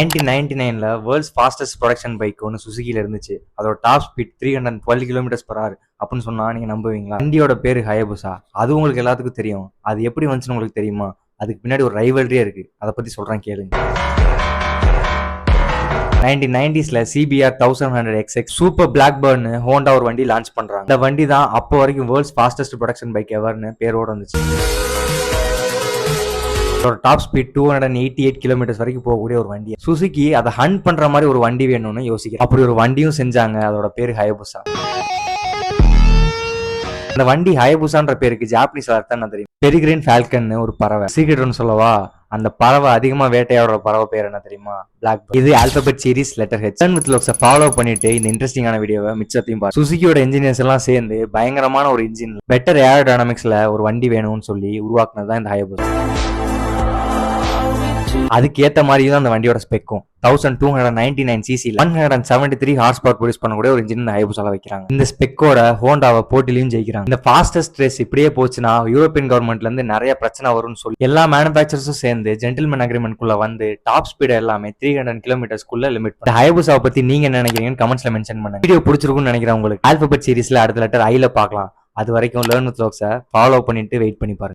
1999ல world's fastest production bike ஒன்று சுசுகில இருந்துச்சு. அதோட டாப் ஸ்பீட் 312 km/h அப்படின்னு சொன்னா நீங்க நம்புவீங்களா? வண்டியோட பேரு ஹயபுசா. அது உங்களுக்கு எல்லாத்துக்கும் தெரியும். அது எப்படி வந்துச்சுன்னு உங்களுக்கு தெரியுமா? அதுக்கு பின்னாடி ஒரு ரைவல்ரியே இருக்கு. அதை பத்தி சொல்றேன் கேளுங்க. 1990ஸ்ல CBR 1100XX super blackbird Honda ஒரு வண்டி லான்ச் பண்றாங்க. இந்த வண்டி தான் அப்போ வரைக்கும் வேர்ல்ட்ஸ் ஃபாஸ்டஸ்ட் ப்ரொடக்ஷன் பைக் எவர்னு பேரோட வந்துச்சு. டாப் ஸ்பீட் 288 km வரைக்கும் போகக்கூடிய ஒரு வண்டி. சுசுகி அதை ஹண்ட் பண்ற மாதிரி ஒரு வண்டி வேணும்னு யோசிக்கிறேன். அப்படி ஒரு வண்டியும் செஞ்சாங்க. அதோட பேரு ஹயபுசா. அந்த வண்டி ஹயபுசான்ற பேருக்கு ஜாப்பனீஸ் அர்த்தம் என்ன தெரியும்? பெரிகிரின் ஃபால்கன் ஒரு பறவை. சீக்கிரம் சொல்லவா? அந்த பறவை அதிகமா வேட்டையாடுற பறவை பேர் என்ன தெரியுமா? Black bird. இது alphabet series letter H. With லோக்ஸை ஃபாலோ பண்ணிட்டு இந்த இன்ட்ரெஸ்டிங்கான வீடியோவை மிச்சத்தையும் பாரு. சுசுகியோட இன்ஜினியர்ஸ் எல்லாம் சேர்ந்து பயங்கரமான ஒரு இன்ஜின் பெட்டர் ஏரோடைனமிக்ஸ்ல ஒரு வண்டி வேணும்னு சொல்லி உருவாக்குனதுதான் இந்த ஹயபுசா. அதுக்கு ஏத்த மாதிரி தான் அந்த வண்டியோட ஸ்பெக்கும் 1299cc 173 ஹார்ஸ் பவர் ப்ரொடியூஸ் பண்ணக்கூடிய ஒரு இன்ஜின் ஹயபுசால வைக்கிறாங்க. இந்த ஸ்பெக்கோட ஹோண்டாவை போட்டிலையும் ஜெயிக்கிறாங்க. இந்த ஃபாஸ்டஸ்ட் ரேஸ் இப்படியே போச்சுன்னா யூரோப்பியன் கவர்மெண்ட்ல இருந்து நிறைய பிரச்சனை வரும்னு சொல்லி எல்லா மேனுபேக்சர்ஸும் சேர்ந்து ஜென்டில்மேன் அக்ரிமெண்ட்குள்ள வந்து டாப் ஸ்பீட் எல்லாமே 300 km லிமிட். இந்த ஹயபுசாவை பத்தி நீங்க என்ன நினைக்கிறீங்கன்னு கமெண்ட்ஸ்ல மென்ஷன் பண்ணுங்க. வீடியோ பிடிச்சிருக்கும்னு நினைக்கிறேன் உங்களுக்கு. ஆல்பபெட் சீரிஸ்ல அடுத்த லெட்டர் ஐல பார்க்கலாம். அது வரைக்கும் லேர்ன் வித் லோக்ஸை ஃபாலோ பண்ணிட்டு வெயிட் பண்ணி பாருங்க.